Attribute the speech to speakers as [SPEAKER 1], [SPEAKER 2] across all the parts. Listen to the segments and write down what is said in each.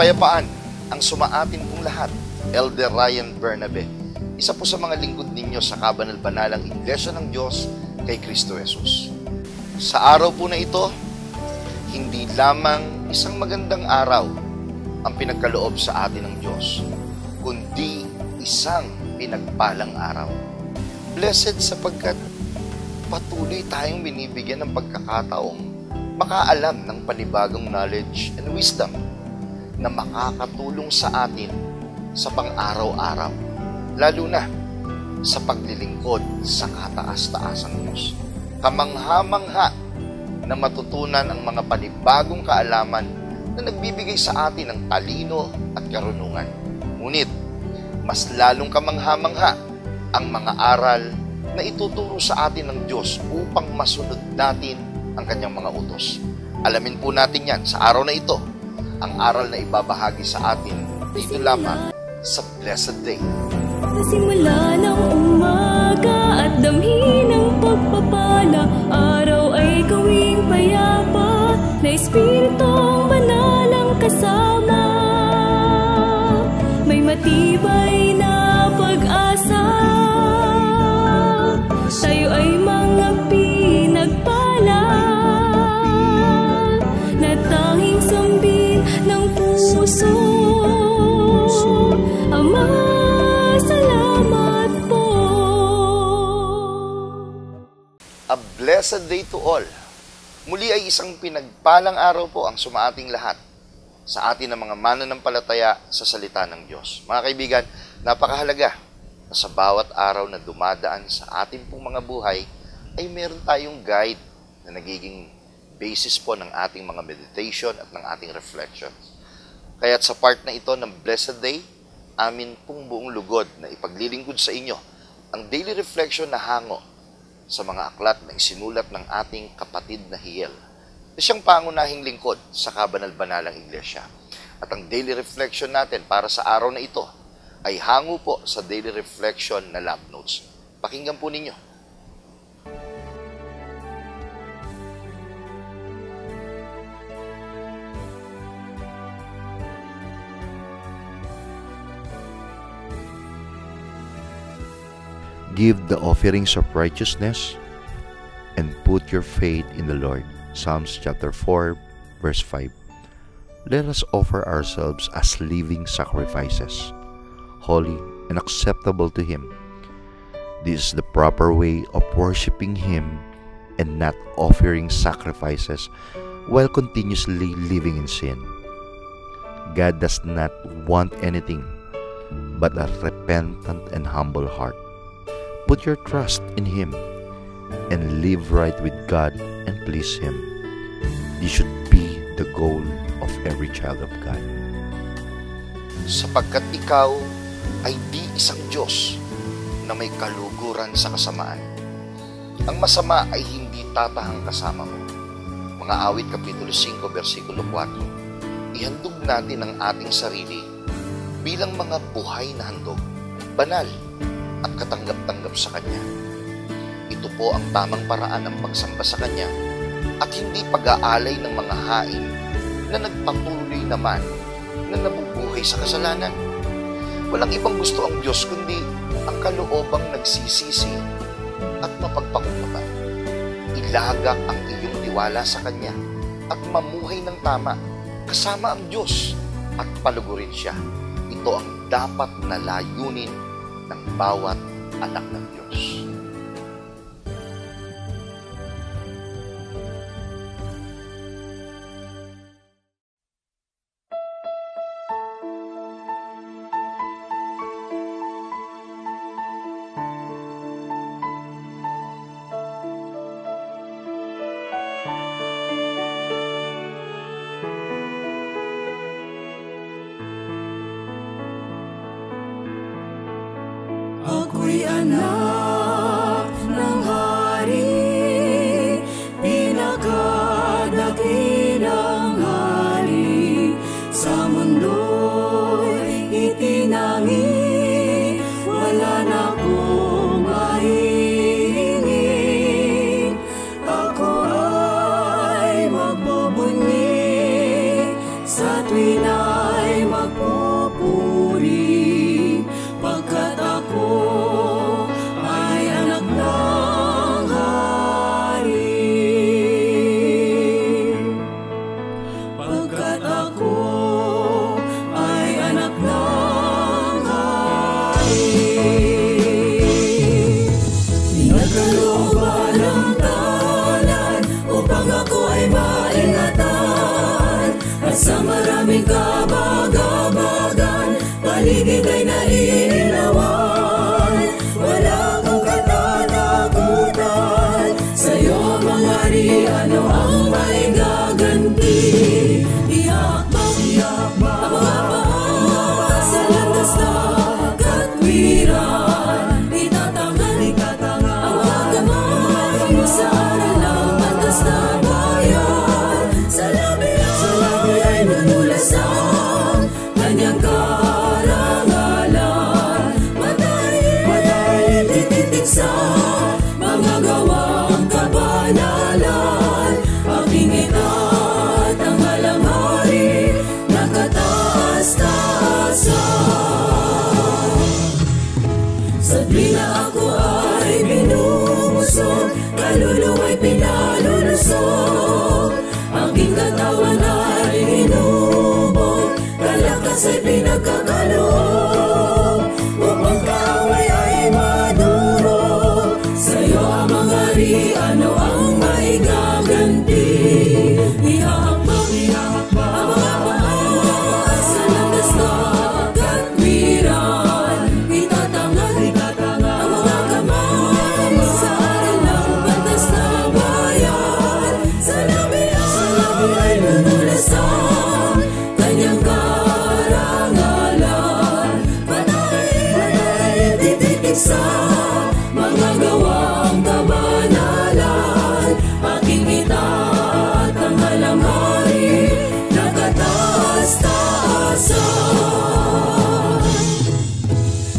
[SPEAKER 1] Kapayapaan ang sumaatin pong lahat. Elder Ryan Bernabe, isa po sa mga lingkod ninyo sa kabanal-banalang Iglesia ng Diyos kay Kristo Jesus. Sa araw po na ito, hindi lamang isang magandang araw ang pinagkaloob sa atin ng Diyos, kundi isang pinagpalang araw. Blessed sapagkat patuloy tayong binibigyan ng pagkakataong makaalam ng panibagong knowledge and wisdom na makakatulong sa atin sa pang-araw-araw, lalo na sa paglilingkod sa kataas-taasang Diyos. Kamangha-mangha na matutunan ang mga panibagong kaalaman na nagbibigay sa atin ng talino at karunungan. Ngunit, mas lalong kamangha-mangha ang mga aral na ituturo sa atin ng Diyos upang masunod natin ang kanyang mga utos. Alamin po natin yan sa araw na ito, ang aral na ibabahagi sa atin dito lamang sa Blessed Day.
[SPEAKER 2] Simula ng umaga at damhin ng pagpapala, araw ay gawing payapa, na Espiritong Banal ang kasama. May matibay na pag-asa, tayo ay mga pinagpala, na tanging sambin ng puso. Ama, salamat po.
[SPEAKER 1] A blessed day to all. Muli ay isang pinagpalang araw po ang sumaating lahat sa atin ng mga mananampalataya sa salita ng Diyos. Mga kaibigan, napakahalaga na sa bawat araw na dumadaan sa ating pong mga buhay ay meron tayong guide na nagiging basis po ng ating mga meditation at ng ating reflection. Kaya't sa part na ito ng Blessed Day, amin pong buong lugod na ipaglilingkod sa inyo ang daily reflection na hango sa mga aklat na isinulat ng ating kapatid na Hiel, na siyang pangunahing lingkod sa kabanal-banalang Iglesia. At ang daily reflection natin para sa araw na ito ay hango po sa daily reflection na love notes. Pakinggan po ninyo.
[SPEAKER 3] Give the offerings of righteousness and put your faith in the Lord. Psalms chapter 4, verse 5. Let us offer ourselves as living sacrifices, holy and acceptable to Him. This is the proper way of worshiping Him and not offering sacrifices while continuously living in sin. God does not want anything but a repentant and humble heart. Put your trust in Him and live right with God and please Him. This should be the goal of every child of God.
[SPEAKER 1] Sapagkat ikaw ay di isang Diyos na may kaluguran sa kasamaan. Ang masama ay hindi tatahang kasama mo. Mga Awit Kapitulo 5, versikulo 4. Ihandog natin ang ating sarili bilang mga buhay na handog, banal, at katanggap-tanggap sa Kanya. Ito po ang tamang paraan ng pagsamba sa Kanya at hindi pag-aalay ng mga hain na nagpatuloy naman na nabubuhay sa kasalanan. Walang ibang gusto ang Diyos kundi ang kaloobang nagsisisi at mapagpakumbaba. Ilagak ang iyong tiwala sa Kanya at mamuhay ng tama kasama ang Diyos at palugurin Siya. Ito ang dapat na layunin ng bawat anak ng Diyos.
[SPEAKER 2] Ako'y anak ng hari, pinakadakilang hari, sa mundo'y itinangi, wala na akong mahihingin. Ako ay magbubunyi sa tuwin ay magpupuri, pagkat ako ay anak ng hari. Pagkat ako ay anak ng hari. Pinagkalooban ng talan upang ako ay maingatan, at sa maraming kabag-abagan paligid ay nailawan. Wala kang katatakutan, sa'yo ang mga hari, ano ang maigaganti? Ihakbang ang mga paa sa landas ng katwiran, itatangan ang mga kamay sa aral ng batas na bayan. Sa labi ay nanulas ang kanyang karangalan, matayin tititig sa mga gawang kabanalan. Aking itat ang halang hari, nakataas-taasan. Sa tuwing ako ay binubusog, kaluluwa'y pinalulusog. Aking katawan ay hinubog, kalakas ay pinagkakaloob. Upang kaaway ay madurog, sa'yo ang mga hari, ano ang maigaganti? Ihahakbang ang mga paa sa landas ng katwiran, itatangan ang mga kamay sa aral ng batas na bayan. Sa labi ay nanulas ang kanyang karangalan, matayin tititig sa mga gawang kabanalan. Aking itat ang halang hari, nakataas-taasan.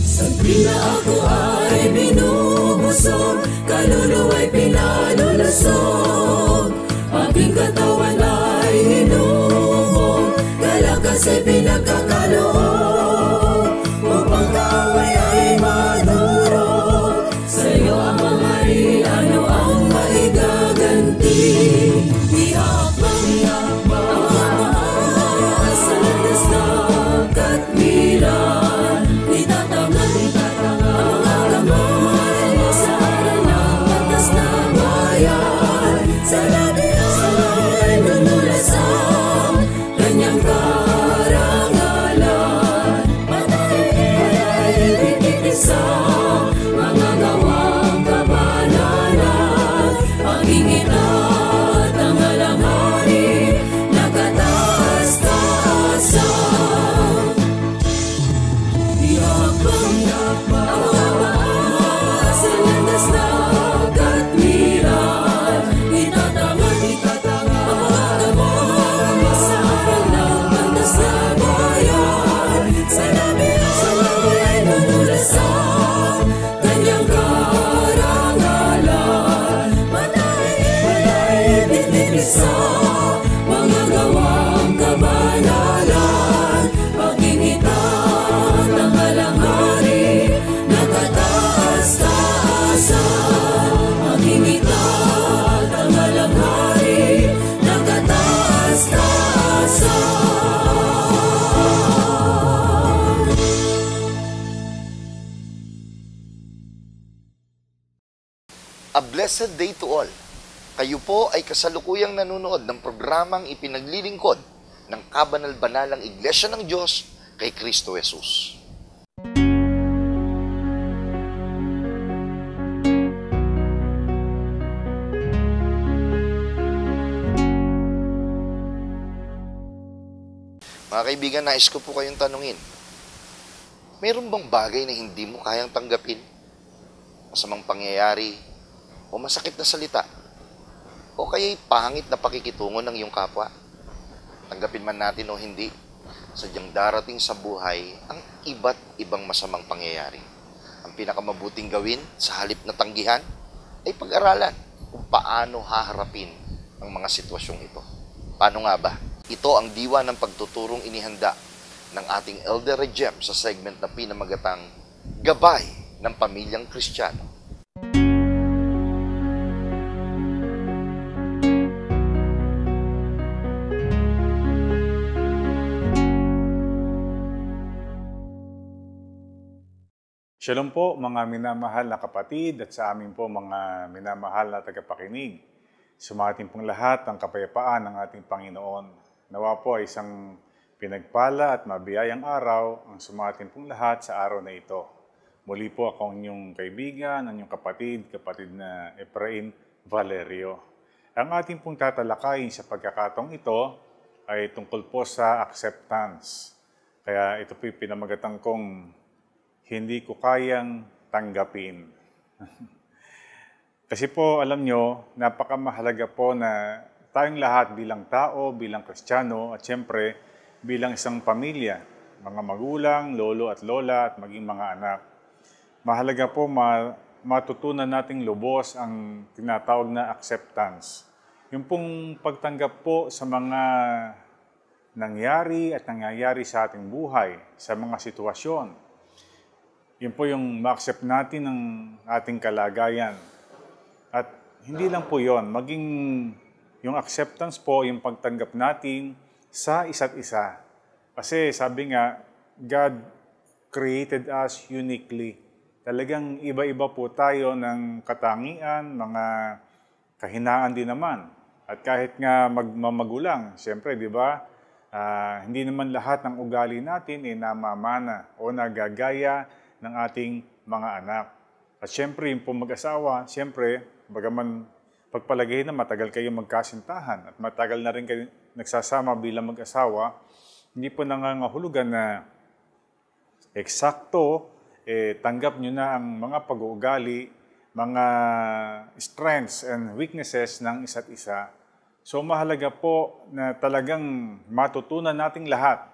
[SPEAKER 2] Sa tuwing ako ay binubusog, kaluluwa'y pinalulusog. Aking katawan ay hinubog, kalakas ay pinagkakaloob. Upang kaaway ay madurog, sa'yo ang mga hari, ano ang maigaganti? Ihakbang ang mga paa sa landas ng katwiran, itatangan ang mga kamay sa aral ng batas na bayan. Sa labi ay nanulas ang kanyang karangalan, matayin tititig sa mga gawang kabanalan. Aking itat ang halang hari, nakataas-taasan. Ihakbang ang mga paa sa landas ng katwiran, itatangan ang mga kamay sa aral ng batas na bayan. Sa labi ay nanulas ang kanyang karangalan, matayin tititig sa mga gawang kabanalan. Aking itat ang halang hari, nakataas-taasan. Aking itat ang halang hari, nakataas-taasan.
[SPEAKER 1] A blessed day to all. Kayo po ay kasalukuyang nanonood ng programang ipinaglilingkod ng kabanal-banalang Iglesia ng Diyos kay Kristo Jesus. Mga kaibigan, nais ko po kayong tanungin, mayroon bang bagay na hindi mo kayang tanggapin? Masamang pangyayari o masakit na salita? O kaya'y pangit na pakikitungo ng iyong kapwa? Tanggapin man natin o hindi, sadyang darating sa buhay ang iba't ibang masamang pangyayari. Ang pinakamabuting gawin sa halip na tanggihan ay pag-aralan kung paano haharapin ang mga sitwasyong ito. Paano nga ba? Ito ang diwa ng pagtuturong inihanda ng ating Elder Regem sa segment na pinamagatang Gabay ng Pamilyang Kristiyano.
[SPEAKER 4] Shalom po mga minamahal na kapatid at sa amin po mga minamahal na tagapakinig. Sumating pong lahat ang kapayapaan ng ating Panginoon. Nawa po ay isang pinagpala at mabiyayang araw ang sumating pong lahat sa araw na ito. Muli po ako ang inyong kaibigan, ang inyong kapatid na Efrain Valerio. Ang ating pong tatalakayin sa pagkakataong ito ay tungkol po sa acceptance. Kaya ito po yung pinamagatang kong hindi ko kayang tanggapin. Kasi po, alam nyo, napakamahalaga po na tayong lahat bilang tao, bilang Kristiyano, at siyempre bilang isang pamilya, mga magulang, lolo at lola, at maging mga anak. Mahalaga po matutunan nating lubos ang tinatawag na acceptance. Yung pong pagtanggap po sa mga nangyari at nangyayari sa ating buhay, sa mga sitwasyon. Yun po yung ma-accept natin ng ating kalagayan. At hindi lang po yon, maging yung acceptance po, yung pagtanggap natin sa isa't isa. Kasi sabi nga, God created us uniquely. Talagang iba-iba po tayo ng katangian, mga kahinaan din naman. At kahit nga magmamagulang, siyempre, di ba, hindi naman lahat ng ugali natin ay namamana o nagagaya ng ating mga anak. At siyempre, yung po mag-asawa, siyempre, bagaman pagpalagay na matagal kayo magkasintahan at matagal na rin kayo nagsasama bilang mag-asawa, hindi po nangangahulugan na eksakto, tanggap nyo na ang mga pag-uugali, mga strengths and weaknesses ng isa't isa. So mahalaga po na talagang matutunan nating lahat,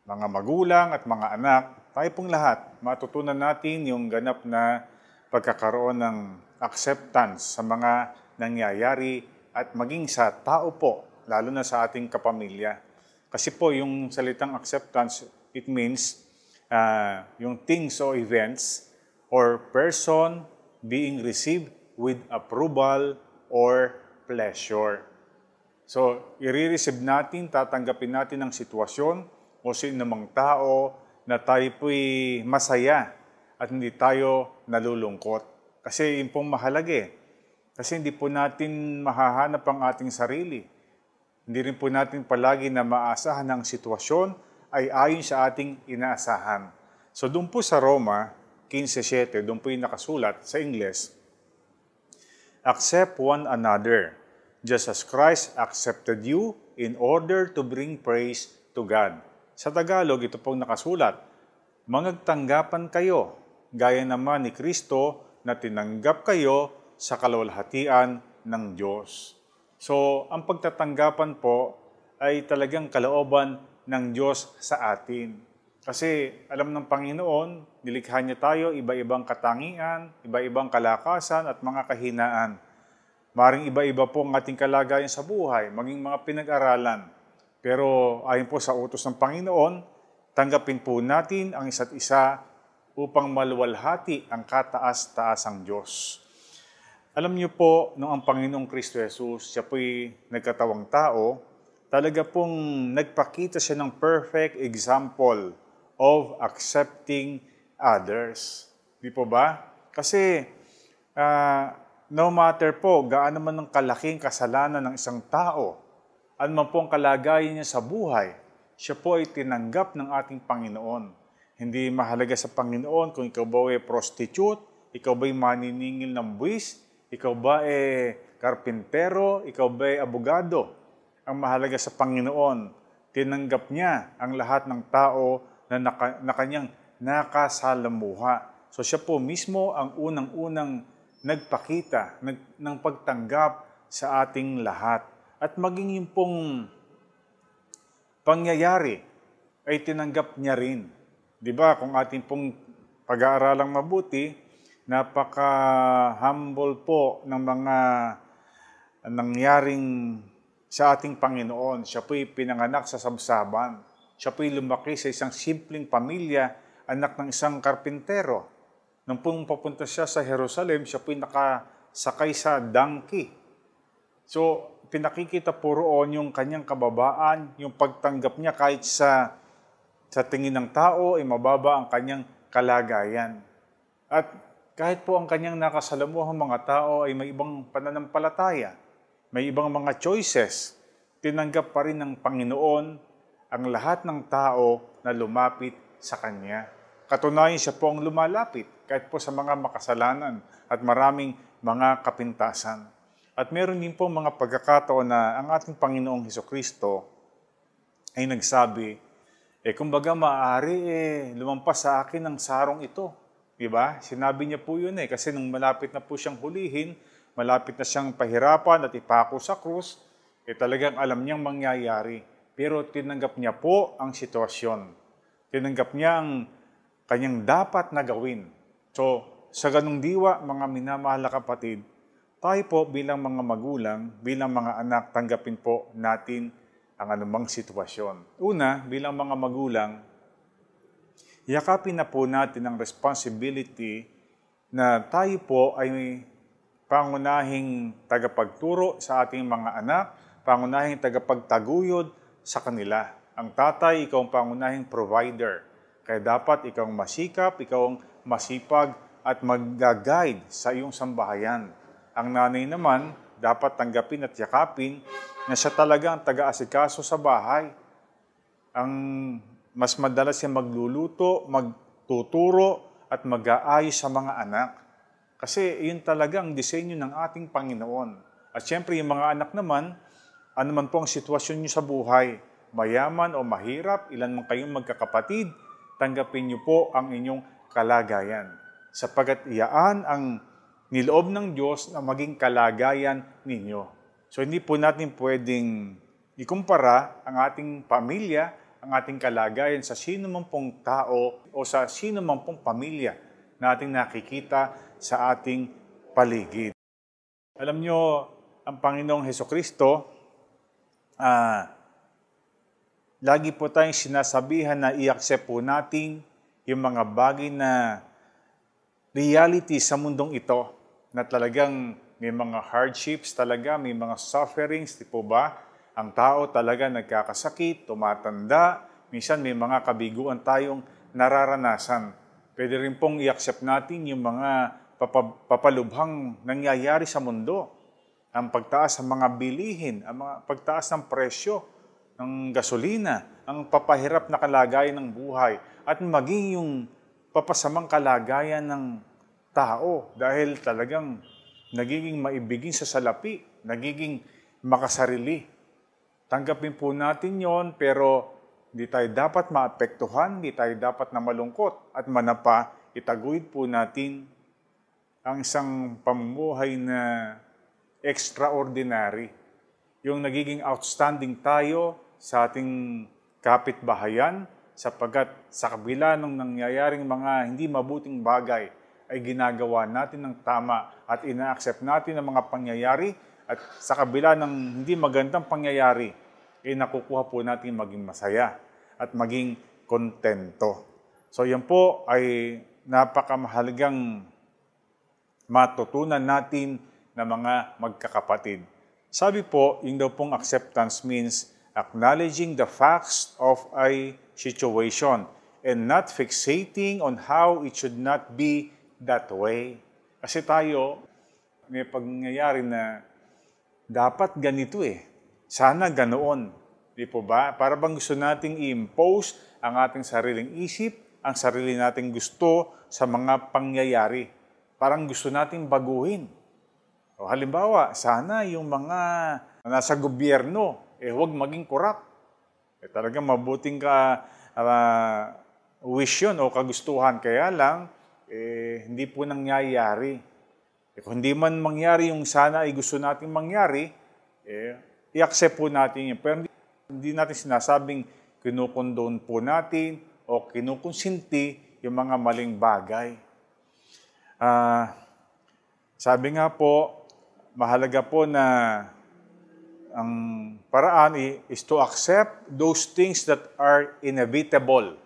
[SPEAKER 4] mga magulang at mga anak, tayo pong lahat, matutunan natin yung ganap na pagkakaroon ng acceptance sa mga nangyayari at maging sa tao po, lalo na sa ating kapamilya. Kasi po yung salitang acceptance, it means yung things or events or person being received with approval or pleasure. So, i-receive natin, tatanggapin natin ang sitwasyon o sinumang tao na tayo po'y masaya at hindi tayo nalulungkot. Kasi yun pong mahalaga Kasi hindi po natin mahahanap ang ating sarili. Hindi rin po natin palagi na maasahan ang sitwasyon ay ayon sa ating inaasahan. So doon po sa Roma 15:7, doon po yung nakasulat sa Ingles, accept one another, just as Christ accepted you in order to bring praise to God. Sa Tagalog, ito pong nakasulat, mangagtanggapan kayo, gaya naman ni Kristo na tinanggap kayo sa kalwalhatian ng Diyos. So, ang pagtatanggapan po ay talagang kalooban ng Diyos sa atin. Kasi alam ng Panginoon, nilikha niya tayo, iba-ibang katangian, iba-ibang kalakasan at mga kahinaan. Maring iba-iba po ang ating kalagayan sa buhay, maging mga pinag-aralan. Pero ayon po sa utos ng Panginoon, tanggapin po natin ang isa't isa upang maluwalhati ang kataas-taasang Diyos. Alam niyo po, nung ang Panginoong Kristo Jesus, siya po'y nagkatawang tao, talaga pong nagpakita siya ng perfect example of accepting others. Di po ba? Kasi no matter po, gaano man ang kalaking kasalanan ng isang tao, anuman po ang kalagayan niya sa buhay, siya po ay tinanggap ng ating Panginoon. Hindi mahalaga sa Panginoon kung ikaw ba ay prostitute, ikaw ba ay maniningil ng buwis, ikaw ba ay karpintero, ikaw ba ay abogado. Ang mahalaga sa Panginoon, tinanggap niya ang lahat ng tao na kanyang nakasalamuha. So siya po mismo ang unang-unang nagpakita ng pagtanggap sa ating lahat. At maging yung pong pangyayari ay tinanggap niya rin. Di ba? Kung ating pong pag-aaralang mabuti, napaka-humble po ng mga nangyaring sa ating Panginoon. Siya po'y pinanganak sa sabsaban. Siya po'y lumaki sa isang simpleng pamilya, anak ng isang karpintero. Nung papunta siya sa Jerusalem, siya po'y nakasakay sa donkey. So, pinakikita po roon yung kanyang kababaan, yung pagtanggap niya kahit sa tingin ng tao ay mababa ang kanyang kalagayan. At kahit po ang kanyang nakasalamuhang mga tao ay may ibang pananampalataya, may ibang mga choices, tinanggap pa rin ng Panginoon ang lahat ng tao na lumapit sa Kanya. Katunayan siya po ang lumalapit kahit po sa mga makasalanan at maraming mga kapintasan. At meron din po mga pagkakataon na ang ating Panginoong Hesukristo ay nagsabi, kumbaga maaari lumampas sa akin ang sarong ito. Diba? Sinabi niya po yun kasi nung malapit na po siyang hulihin, malapit na siyang pahirapan at ipako sa krus, talagang alam niyang mangyayari. Pero tinanggap niya po ang sitwasyon. Tinanggap niya ang kanyang dapat na gawin. So, sa ganung diwa, mga minamahal na kapatid, tayo po bilang mga magulang, bilang mga anak, tanggapin po natin ang anumang sitwasyon. Una, bilang mga magulang, yakapin na po natin ang responsibility na tayo po ay pangunahing tagapagturo sa ating mga anak, pangunahing tagapagtaguyod sa kanila. Ang tatay, ikaw ang pangunahing provider. Kaya dapat ikaw ang masikap, ikaw ang masipag at mag-guide sa iyong sambahayan. Ang nanay naman, dapat tanggapin at yakapin na siya talaga ang taga-asikaso sa bahay. Ang mas madalas siya magluluto, magtuturo, at mag-aayos sa mga anak. Kasi yun talaga ang disenyo ng ating Panginoon. At syempre, yung mga anak naman, ano man po ang sitwasyon nyo sa buhay, mayaman o mahirap, ilan man kayong magkakapatid, tanggapin nyo po ang inyong kalagayan. Sapagat iyaan ang niloob ng Diyos na maging kalagayan ninyo. So hindi po natin pwedeng ikumpara ang ating pamilya, ang ating kalagayan sa sino man pong tao o sa sino man pong pamilya na ating nakikita sa ating paligid. Alam nyo, ang Panginoong Hesukristo, lagi po tayong sinasabihan na i-accept po natin yung mga bagay na reality sa mundong ito, na talagang may mga hardships talaga, may mga sufferings, di po ba? Ang tao talaga nagkakasakit, tumatanda, minsan may mga kabiguan tayong nararanasan. Pwede rin pong i-accept natin yung mga papalubhang nangyayari sa mundo. Ang pagtaas ng mga bilihin, ang mga pagtaas ng presyo ng gasolina, ang papahirap na kalagayan ng buhay, at maging yung papasamang kalagayan ng tao dahil talagang nagiging maibigin sa salapi, nagiging makasarili. Tanggapin po natin yon, pero hindi tayo dapat maapektuhan, hindi tayo dapat na malungkot at manapa, itaguyod po natin ang isang pamumuhay na extraordinary. Yung nagiging outstanding tayo sa ating kapitbahayan, sapagkat sa kabila ng nangyayaring mga hindi mabuting bagay, ay ginagawa natin ng tama at ina-accept natin ang mga pangyayari, at sa kabila ng hindi magandang pangyayari, ay nakukuha po natin maging masaya at maging kontento. So yan po ay napakamahalagang matutunan natin na mga magkakapatid. Sabi po, yung daw pong acceptance means acknowledging the facts of a situation and not fixating on how it should not be that way. Kasi tayo, may pangyayari na dapat ganito Sana ganoon. Di po ba? Para bang gusto nating i-impose ang ating sariling isip, ang sarili nating gusto sa mga pangyayari. Parang gusto nating baguhin. O halimbawa, sana yung mga nasa gobyerno, huwag maging korap. Talagang mabuting wish yun o kagustuhan. Kaya lang, hindi po nangyayari. Kung hindi man mangyari yung sana ay gusto nating mangyari, i-accept po natin yun. Pero hindi natin sinasabing kinukondone po natin o kinukonsinti yung mga maling bagay. Sabi nga po, mahalaga po na ang paraan is to accept those things that are inevitable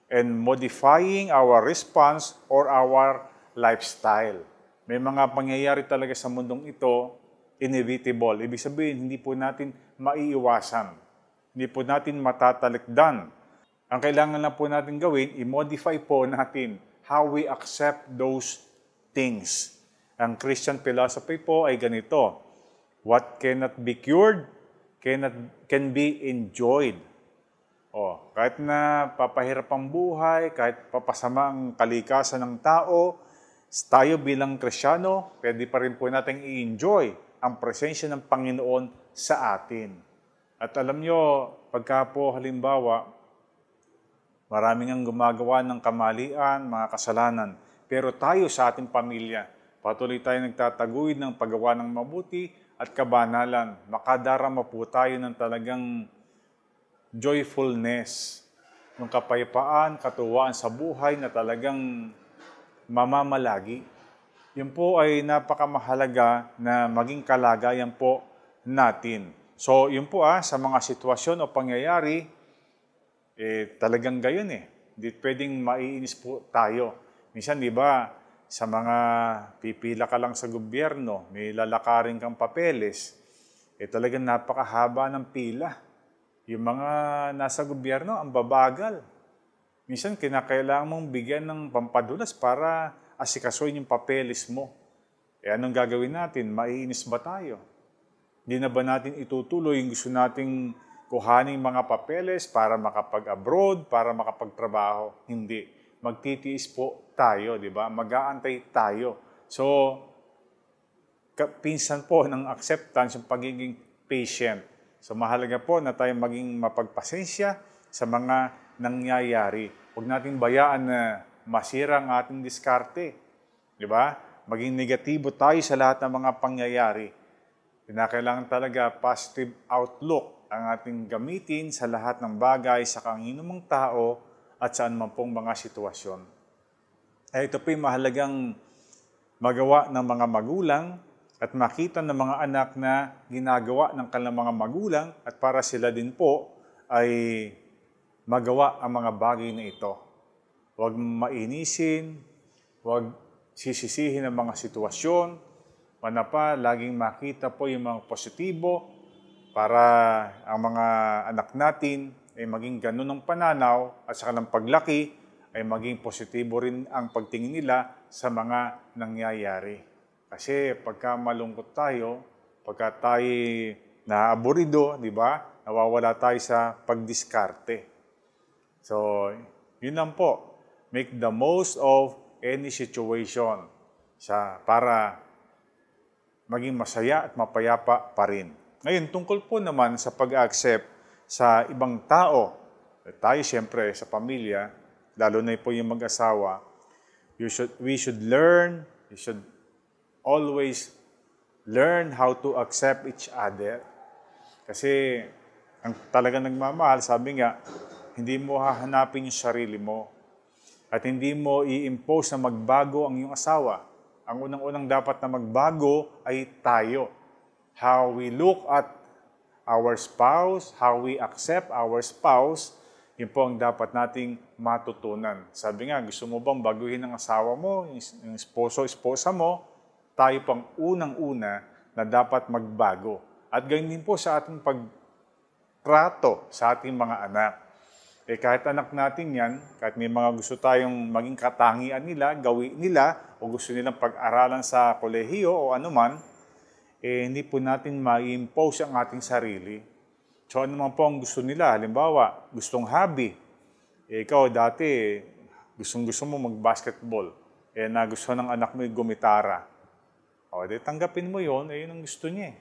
[SPEAKER 4] and modifying our response or our lifestyle. May mga pangyayari talaga sa mundong ito, inevitable. Ibig sabihin, hindi po natin maiiwasan. Hindi po natin matatalikdan. Ang kailangan lang po natin gawin, i-modify po natin how we accept those things. Ang Christian philosophy po ay ganito: what cannot be cured can be enjoyed. Kahit na papahirap ang buhay, kahit papasama ang kalikasan ng tao, tayo bilang Kristiyano, pwede pa rin po natin i-enjoy ang presensya ng Panginoon sa atin. At alam nyo, pagka po halimbawa, maraming ang gumagawa ng kamalian, mga kasalanan, pero tayo sa ating pamilya, patuloy tayo nagtataguyod ng paggawa ng mabuti at kabanalan. Makadarama po tayo ng talagang joyfulness, ng kapayapaan, katuwaan sa buhay na talagang mamamalagi. Yun po ay napakamahalaga na maging kalagayan po natin. So, yun po sa mga sitwasyon o pangyayari, talagang gayon Hindi pwedeng maiinis po tayo. Minsan, di ba, sa mga pipila ka lang sa gobyerno, may lalakarin kang papeles, talagang napakahaba ng pila. Yung mga nasa gobyerno, ang babagal. Minsan, kinakailangan mong bigyan ng pampadulas para asikasuhin yung papeles mo. Anong gagawin natin? Maiinis ba tayo? Hindi na ba natin itutuloy yung gusto nating kuhaning mga papeles para makapag-abroad, para makapagtrabaho? Hindi. Magtitiis po tayo, di ba? Mag-aantay tayo. So, pinsan po ng acceptance yung pagiging patient. So, mahalaga po na tayo maging mapagpasensya sa mga nangyayari. Huwag natin bayaan na masira ang ating diskarte. Di ba? Maging negatibo tayo sa lahat ng mga pangyayari. Kinakailangan talaga positive outlook ang ating gamitin sa lahat ng bagay sa kanginumang tao at saan man pong mga sitwasyon. Ito po yung mahalagang magawa ng mga magulang at makita ng mga anak na ginagawa ng kanilang mga magulang at para sila din po ay magawa ang mga bagay na ito. Huwag mainisin, huwag sisisihin ang mga sitwasyon, manapa, laging makita po yung mga positibo para ang mga anak natin ay maging ganun ang pananaw at sa kanilang paglaki ay maging positibo rin ang pagtingin nila sa mga nangyayari. Kasi pagka malungkot tayo, pagka tayo naaburido, di ba? Nawawala tayo sa pagdiskarte. So, yun lang po. Make the most of any situation para maging masaya at mapayapa pa rin. Ngayon, tungkol po naman sa pag-accept sa ibang tao, tayo siyempre sa pamilya, lalo na po yung mag-asawa, we should always learn how to accept each other. Kasi ang talagang nagmamahal, sabi nga, hindi mo hahanapin yung sarili mo at hindi mo i-impose na magbago ang iyong asawa. Ang unang-unang dapat na magbago ay tayo. How we look at our spouse, how we accept our spouse, yun po ang dapat nating matutunan. Sabi nga, gusto mo bang baguhin ang asawa mo, yung esposa mo? Tayo pang unang-una na dapat magbago. At ganyan din po sa ating pagtrato sa ating mga anak. Kahit anak natin yan, kahit may mga gusto tayong maging katangian nila, gawin nila, o gusto nilang pag-aralan sa kolehiyo o anuman, hindi po natin ma-impose ang ating sarili. So ano naman po ang gusto nila? Halimbawa, gustong hobby. Ikaw dati, gusto mo mag-basketball. Nagustuhan ng anak mo yung gumitara. Tanggapin mo yun, yun ang gusto niya.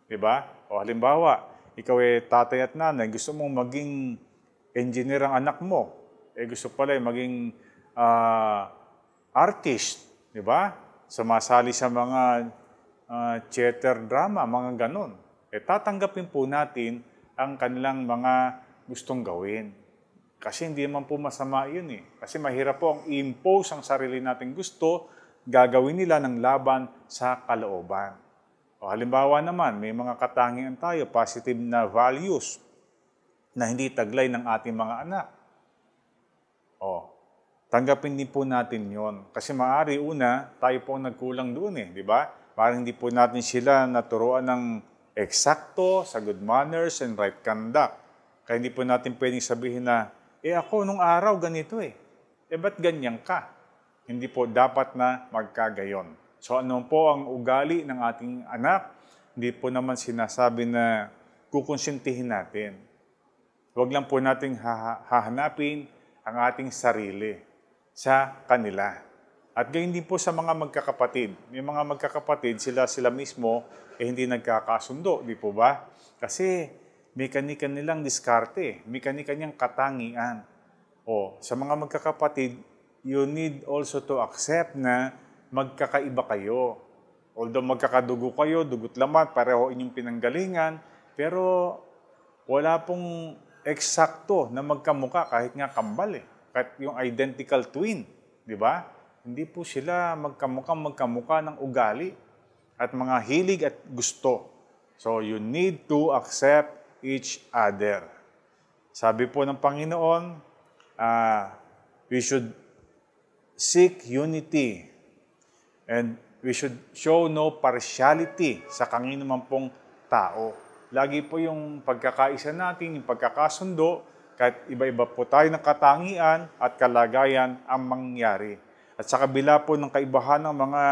[SPEAKER 4] Diba? O halimbawa, ikaw tatay at nanay, gusto mong maging engineer ang anak mo. Gusto pala maging artist. Diba? Sumasali sa mga theater drama, mga ganon. Tatanggapin po natin ang kanilang mga gustong gawin. Kasi hindi naman po masama yun Kasi mahirap po ang i-impose ang sarili nating gusto, gagawin nila ng laban sa kalooban. O halimbawa naman, may mga katangian tayo, positive na values na hindi taglay ng ating mga anak. O, tanggapin din po natin yon. Kasi maaari, una, tayo po ang nagkulang doon di ba? Parang hindi po natin sila naturuan ng eksakto sa good manners and right conduct. Kaya hindi po natin pwedeng sabihin na, ako nung araw ganito ba't ganyan ka? Hindi po dapat na magkagayon. So ano po ang ugali ng ating anak? Hindi po naman sinasabi na kukonsintihin natin. Huwag lang po nating hahanapin ang ating sarili sa kanila. At gayon din po sa mga magkakapatid. May mga magkakapatid, sila mismo hindi nagkakasundo, di po ba? Kasi may kani-kanilang diskarte, may kani-kanyang katangian. Sa mga magkakapatid, you need also to accept na magkakaiba kayo. Although magkakadugo kayo, dugot lamat, pareho inyong pinanggalingan, pero wala pong eksakto na magkamuka kahit nga kambal Kahit yung identical twin, di ba? Hindi po sila magkamuka ng ugali at mga hilig at gusto. So you need to accept each other. Sabi po ng Panginoon, we should seek unity and we should show no partiality sa kanino pong tao. Lagi po yung pagkakaisa natin, yung pagkakasundo, kahit iba-iba po tayo ng katangian at kalagayan ang mangyari. At sa kabila po ng kaibahan ng mga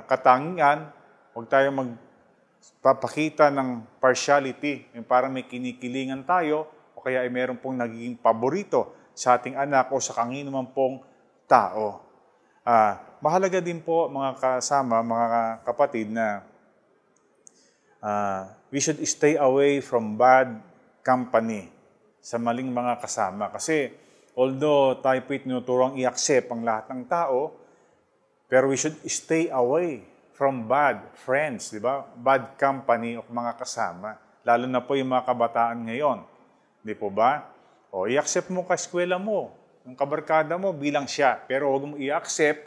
[SPEAKER 4] katangian, huwag tayo magpapakita ng partiality. Yung parang may kinikilingan tayo o kaya ay meron pong nagiging paborito sa ating anak o sa kanino man pong tao. Mahalaga din po mga kasama, mga kapatid na we should stay away from bad company sa maling mga kasama. Kasi although tayo po'y tinuturang i-accept ang lahat ng tao, pero we should stay away from bad friends, di ba? Bad company o mga kasama. Lalo na po yung mga kabataan ngayon. Di po ba? I-accept mo ka-eskwela mo, yung kabarkada mo bilang siya, pero huwag mo i-accept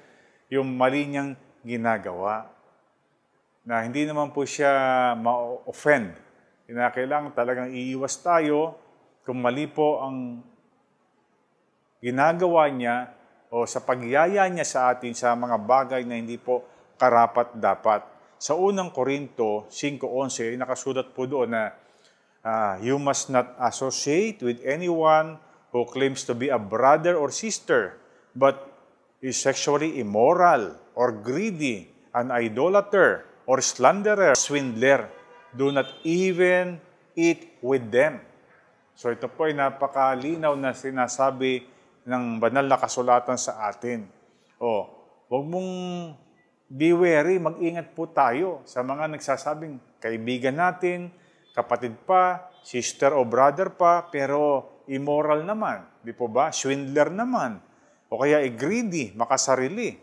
[SPEAKER 4] yung mali niyang ginagawa. Na hindi naman po siya ma-offend. Kailangan talagang iiwas tayo kung mali po ang ginagawa niya o sa pagyaya niya sa atin sa mga bagay na hindi po karapat-dapat. Sa unang Korinto 5:11, nakasulat po doon na you must not associate with anyone who claims to be a brother or sister, but is sexually immoral or greedy, an idolater, or slanderer, swindler. Do not even eat with them. So ito po ay napakalinaw na sinasabi ng banal na kasulatan sa atin. Huwag mong be wary, mag-ingat po tayo sa mga nagsasabing kaibigan natin, kapatid pa, sister o brother pa, pero immoral naman. Di po ba? Swindler naman. O kaya greedy, makasarili.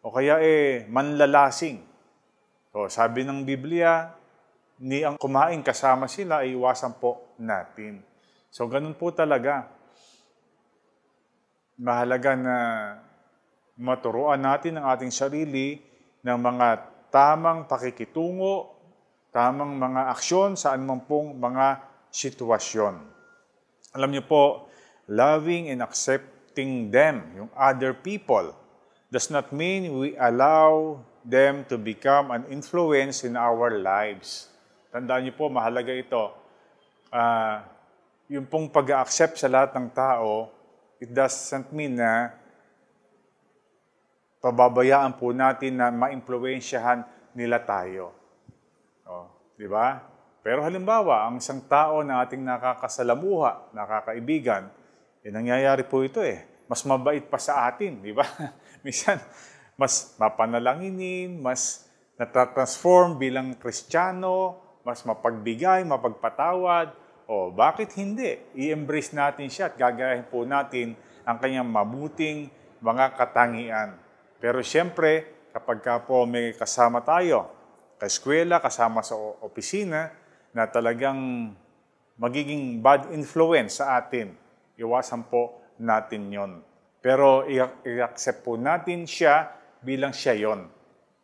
[SPEAKER 4] O kaya manlalasing. So, sabi ng Biblia, ni ang kumain kasama sila ay iwasan po natin. So, ganun po talaga. Mahalaga na maturuan natin ang ating sarili ng mga tamang pakikitungo, tamang mga aksyon sa anumang pong mga sitwasyon. Alam niyo po, loving and accepting them, yung other people, does not mean we allow them to become an influence in our lives. Tandaan niyo po, mahalaga ito. Yung pong pag-accept sa lahat ng tao, it doesn't mean na pababayaan po natin na maimpluwensyahan nila tayo. Di ba? Pero halimbawa, ang isang tao na ating nakakasalamuha, nakakaibigan, nangyayari po ito mas mabait pa sa atin, di ba? Minsan, mas mapanalanginin, mas natatransform bilang Kristiyano, mas mapagbigay, mapagpatawad. Bakit hindi? I-embrace natin siya at gagayahin po natin ang kanyang mabuting mga katangian. Pero siyempre, kapag po may kasama tayo, ka-eskwela, kasama sa opisina, na talagang magiging bad influence sa atin, iwasan po natin yon. Pero i-accept po natin siya bilang siya yon.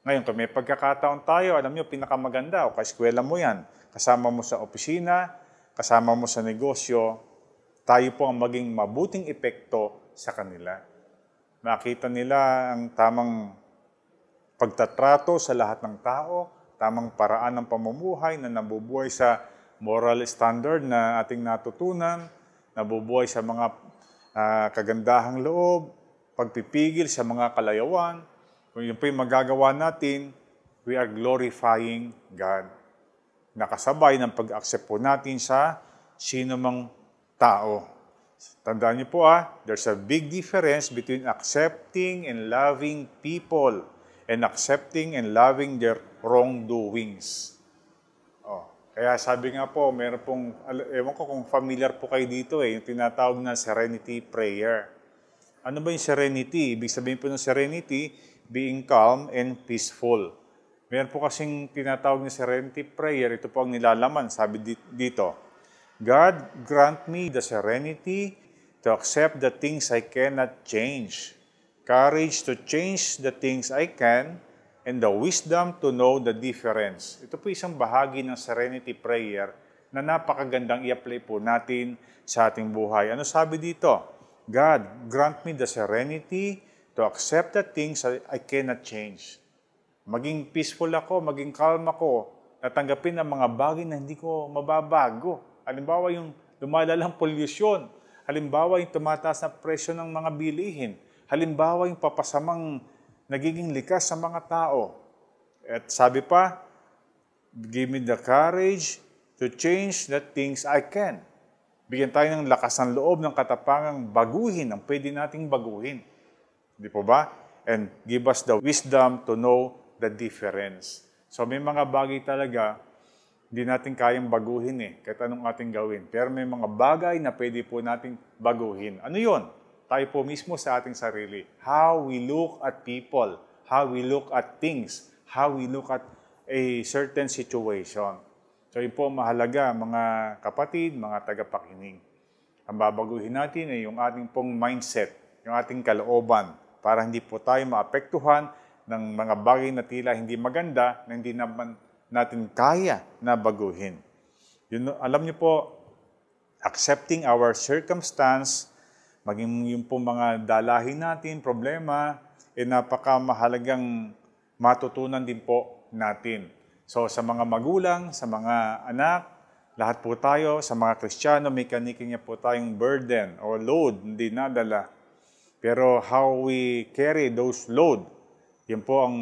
[SPEAKER 4] Ngayon, kung may pagkakataon tayo, alam nyo, pinakamaganda, o kaeskwela mo yan, kasama mo sa opisina, kasama mo sa negosyo, tayo po ang maging mabuting epekto sa kanila. Makita nila ang tamang pagtatrato sa lahat ng tao, tamang paraan ng pamumuhay na nabubuhay sa moral standard na ating natutunan, nabubuhay sa mga kagandahang loob, pagpipigil sa mga kalayawan. Kung yun po yung magagawa natin, we are glorifying God. Nakasabay ng pag-accept po natin sa sino mang tao. Tandaan niyo po there's a big difference between accepting and loving people and accepting and loving their wrongdoings. Kaya sabi nga po, meron pong, ewan ko kung familiar po kayo dito yung tinatawag na serenity prayer. Ano ba yung serenity? Ibig sabihin po ng serenity, being calm and peaceful. Meron po kasing tinatawag na serenity prayer, ito po ang nilalaman, sabi dito, God, grant me the serenity to accept the things I cannot change, courage to change the things I can, and the wisdom to know the difference. Ito po isang bahagi ng serenity prayer na napakagandang i-apply po natin sa ating buhay. Ano sabi dito? God, grant me the serenity to accept the things I cannot change. Maging peaceful ako, maging calm ako, natanggapin ang mga bagay na hindi ko mababago. Halimbawa yung lumalalang polusyon. Halimbawa yung tumataas na presyo ng mga bilihin. Halimbawa yung papasamang nagiging likas sa mga tao. At sabi pa, give me the courage to change the things I can. Bigyan tayo ng lakas ng loob, ng katapangang baguhin ang pwede nating baguhin. Di po ba? And give us the wisdom to know the difference. So may mga bagay talaga, hindi natin kayang baguhin kahit anong ating gawin. Pero may mga bagay na pwede po nating baguhin. Ano yun? Tayo po mismo sa ating sarili. How we look at people, how we look at things, how we look at a certain situation. So yun po mahalaga mga kapatid, mga tagapakinig. Ang babaguhin natin ay yung ating pong mindset, yung ating kalooban, para hindi po tayo maapektuhan ng mga bagay na tila hindi maganda na hindi naman natin kaya na baguhin. Alam niyo po, accepting our circumstance, maging yung po mga dalahin natin, problema, napakamahalagang matutunan din po natin. So sa mga magulang, sa mga anak, lahat po tayo, sa mga Kristiyano, may kanya po tayong burden o load, hindi nadala. Pero how we carry those load, yun po ang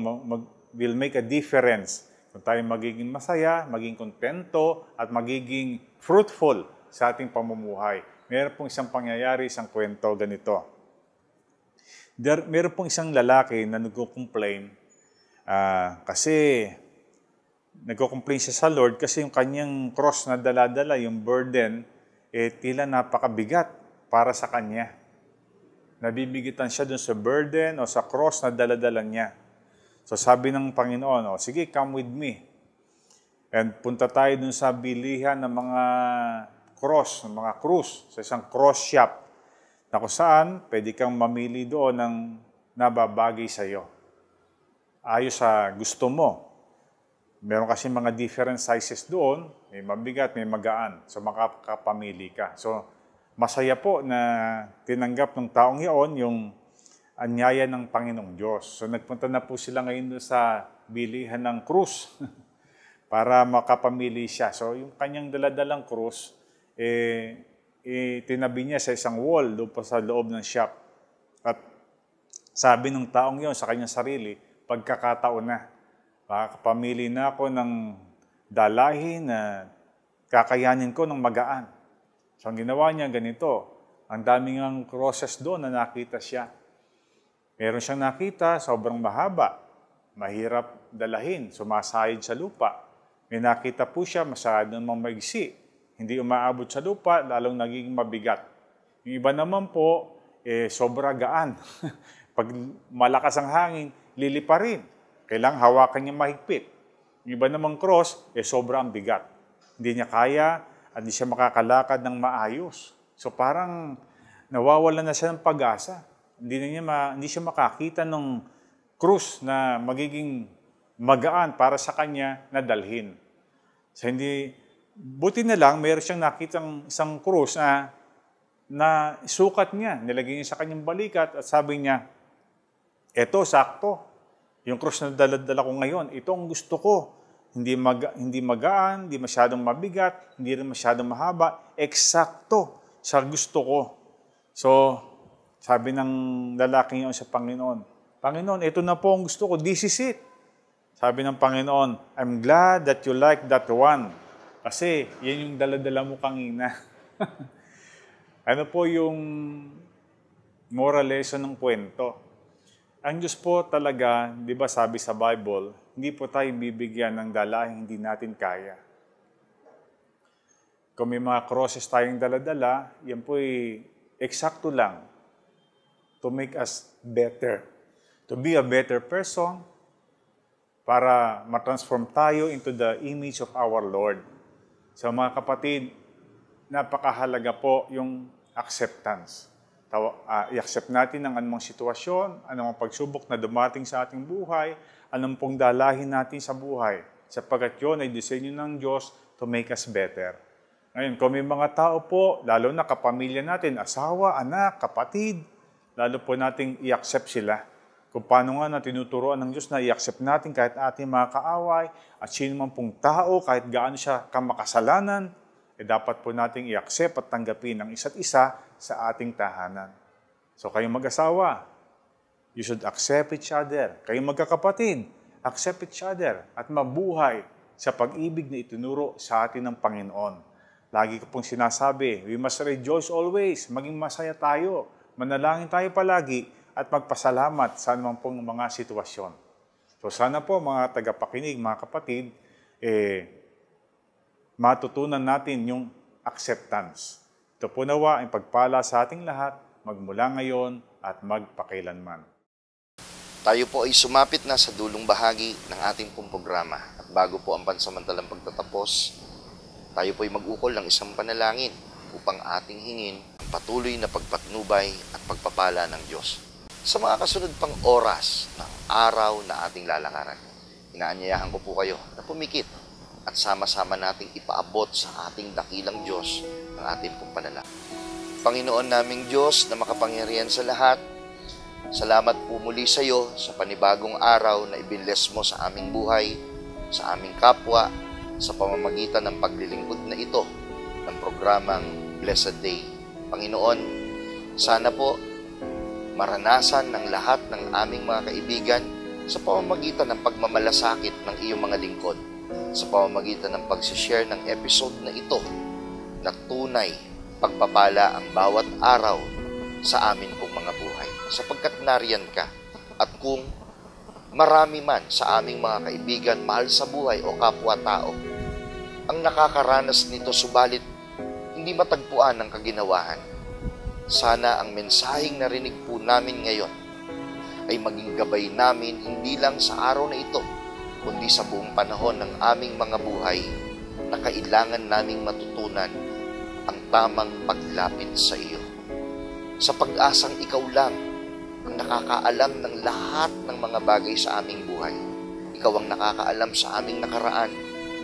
[SPEAKER 4] will make a difference. Kung tayo magiging masaya, maging kontento, at magiging fruitful sa ating pamumuhay. Meron pong isang pangyayari, isang kwento ganito. Meron pong isang lalaki na nagko-complain kasi nagko-complain siya sa Lord kasi yung kanyang cross na dala-dala, yung burden, tila napakabigat para sa kanya. Nabibigitan siya dun sa burden o sa cross na dala-dala niya. So sabi ng Panginoon, sige, come with me. And punta tayo dun sa bilihan ng mga cross, ng mga krus, sa isang cross shop, na kung saan pwede kang mamili doon ng nababagay sa iyo. Ayos sa gusto mo. Meron kasi mga different sizes doon, may mabigat, may magaan. So makakapamili ka. So masaya po na tinanggap ng taong iyon yung anyaya ng Panginoong Diyos. So nagpunta na po sila ngayon doon sa bilihan ng krus para makapamili siya. So yung kanyang daladalang krus, tinabi niya sa isang wall doon pa sa loob ng shop. At sabi ng taong iyon sa kanyang sarili, pagkakataon na, makakapamili na ako ng dalahin na kakayanin ko ng magaan. So ang ginawa niya ganito, ang daming ang crosses doon na nakita siya. Meron siyang nakita, sobrang mahaba, mahirap dalahin, sumasayid sa lupa. May nakita po siya, masyadong maigsi, hindi umaabot sa lupa, lalong nagiging mabigat. Yung iba naman po, sobra gaan. Pag malakas ang hangin, lilipa rin. Kailangang hawakan niya mahigpit. Yung iba namang cross, sobrang bigat. Hindi niya kaya, at hindi siya makakalakad ng maayos. So parang nawawalan na siya ng pag-asa. Hindi siya makakita ng krus na magiging magaan para sa kanya na dalhin. So buti na lang, mayroon siyang nakitang isang krus na sukat niya, nilagay niya sa kanyang balikat at sabi niya, eto, sakto. Yung krus na dala-dala ko ngayon, ito ang gusto ko. Hindi magaan, hindi masyadong mabigat, hindi rin masyadong mahaba. Eksakto sa gusto ko. So, sabi ng lalaking yun sa Panginoon, Panginoon, ito na po ang gusto ko. This is it. Sabi ng Panginoon, I'm glad that you like that one. Kasi yan yung dala-dala mo kanina. Ano po yung moral lesson ng kwento? Ang Diyos po talaga, di ba sabi sa Bible, hindi po tayo bibigyan ng dalahing hindi natin kaya. Kung may mga crosses tayong dala-dala, yan po ay eksakto lang to make us better. To be a better person, para matransform tayo into the image of our Lord. So mga kapatid, napakahalaga po yung acceptance. I-accept natin ang anumang sitwasyon, anumang pagsubok na dumating sa ating buhay, anong pong dalahin natin sa buhay. Sapagkat yun ay disenyo ng Diyos to make us better. Ngayon, kung may mga tao po, lalo na kapamilya natin, asawa, anak, kapatid, lalo po nating i-accept sila. Kung paano nga na tinuturoan ng Diyos na i-accept natin kahit ating mga kaaway at sino man pong tao, kahit gaano siya kamakasalanan, dapat po nating i-accept at tanggapin ang isa't isa sa ating tahanan. So kayong mag-asawa, you should accept each other. Kayong magkakapatid, accept each other at mabuhay sa pag-ibig na itinuro sa atin ng Panginoon. Lagi ko pong sinasabi, we must rejoice always, maging masaya tayo, manalangin tayo palagi at magpasalamat sa anumang pong mga sitwasyon. So sana po mga tagapakinig, mga kapatid, matutunan natin yung acceptance. Ito po nawa ang pagpala sa ating lahat, magmula ngayon at magpakailanman.
[SPEAKER 1] Tayo po ay sumapit na sa dulong bahagi ng ating pong programa. At bago po ang pansamantalang pagtatapos, tayo po ay mag-ukol ng isang panalangin upang ating hingin ang patuloy na pagpatnubay at pagpapala ng Diyos. Sa mga kasunod pang oras ng araw na ating lalakaran, inaanyayahan ko po kayo na pumikit at sama-sama nating ipaabot sa ating dakilang Diyos ang ating pong panalangin. Panginoon naming Diyos na makapangyarihan sa lahat, salamat po muli sa iyo sa panibagong araw na ibinles mo sa aming buhay, sa aming kapwa, sa pamamagitan ng paglilingkod na ito ng programang Blessed Day. Panginoon, sana po maranasan ng lahat ng aming mga kaibigan sa pamamagitan ng pagmamalasakit ng iyong mga lingkod, sa pamamagitan ng pag-share ng episode na ito na tunay pagpapala ang bawat araw sa amin pong mga buhay. Sapagkat nariyan ka at kung marami man sa aming mga kaibigan, mahal sa buhay o kapwa-tao ang nakakaranas nito subalit hindi matagpuan ng kaginawahan, sana ang mensaheng narinig po namin ngayon ay maging gabay namin hindi lang sa araw na ito, kundi sa buong panahon ng aming mga buhay na kailangan naming matutunan ang tamang paglapit sa iyo. Sa pag-asang ikaw lang ang nakakaalam ng lahat ng mga bagay sa aming buhay. Ikaw ang nakakaalam sa aming nakaraan,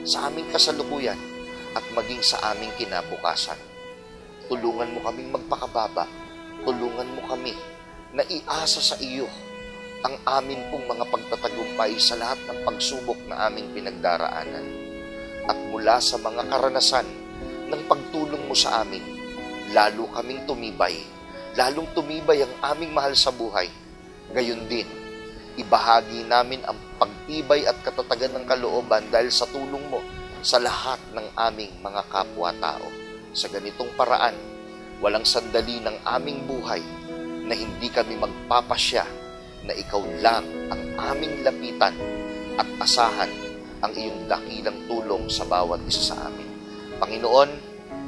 [SPEAKER 1] sa aming kasalukuyan, at maging sa aming kinabukasan. Tulungan mo kaming magpakababa. Tulungan mo kami na iasa sa iyo ang amin pong mga pagtatagumpay sa lahat ng pagsubok na aming pinagdaraanan. At mula sa mga karanasan ng pagtulong mo sa amin, lalo kaming tumibay, lalong tumibay ang aming mahal sa buhay. Gayon din, ibahagi namin ang pagtibay at katatagan ng kalooban dahil sa tulong mo sa lahat ng aming mga kapwa-tao. Sa ganitong paraan, walang sandali ng aming buhay na hindi kami magpapasya na ikaw lang ang aming lapitan at asahan ang iyong dakilang tulong sa bawat isa sa amin. Panginoon,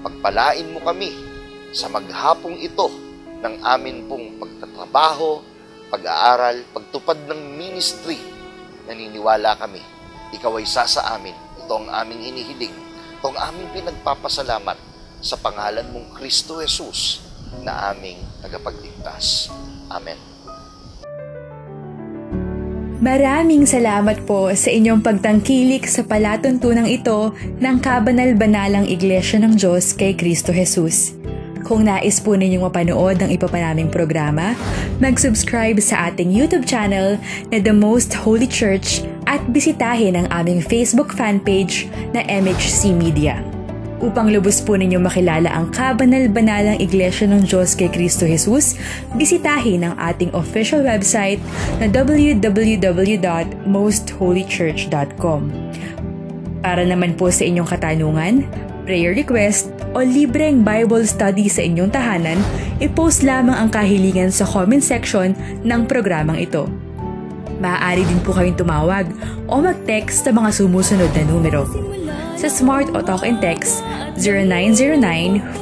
[SPEAKER 1] pagpalain mo kami sa maghapong ito ng amin pong pagtatrabaho, pag-aaral, pagtupad ng ministry. Naniniwala kami, ikaw ay isa sa amin. Ito ang aming hinihiling. Ito ang aming pinagpapasalamat sa pangalan mong Kristo Jesus na aming tagapagligtas. Amen.
[SPEAKER 5] Maraming salamat po sa inyong pagtangkilik sa palatuntunang ito ng kabanal-banalang Iglesia ng Diyos kay Kristo Jesus. Kung nais po ninyong mapanood ng iba pa naming programa, mag-subscribe sa ating YouTube channel na The Most Holy Church at bisitahin ang aming Facebook fanpage na MHC Media. Upang lubos po ninyo makilala ang kabanal-banalang Iglesia ng Diyos kay Kristo Jesus, bisitahin ang ating official website na www.mostholychurch.com. Para naman po sa inyong katanungan, prayer request, o libreng Bible study sa inyong tahanan, i-post lamang ang kahilingan sa comment section ng programang ito. Maaari din po kayong tumawag o mag-text sa mga sumusunod na numero. Sa Smart o Talk and Text,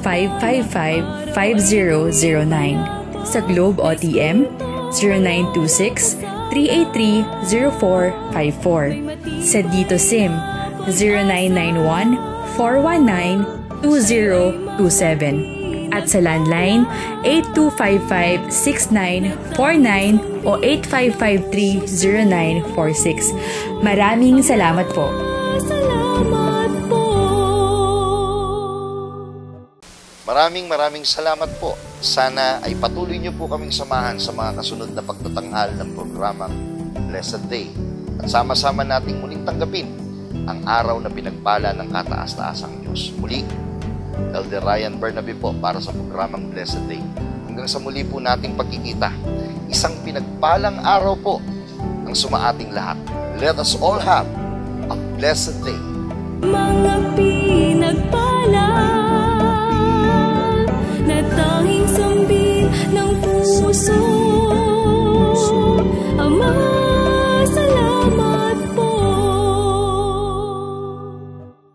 [SPEAKER 5] 0909-555-5009. Sa Globe o TM, 0926-383-0454. Sa Dito SIM, 0991-419-2027. At sa landline, 8255-6949 o 8553-0946. Maraming salamat po.
[SPEAKER 1] Maraming salamat po. Sana ay patuloy niyo po kaming samahan sa mga kasunod na pagtatanghal ng programang Blessed Day. At sama-sama nating muling tanggapin ang araw na pinagpala ng kataas-taasang Diyos. Muli, Elder Ryan Bernabe po para sa programang Blessed Day. Hanggang sa muli po nating pagkikita, isang pinagpalang araw po ang sumaating lahat. Let us all have a blessed day.
[SPEAKER 2] Mga pinagpala na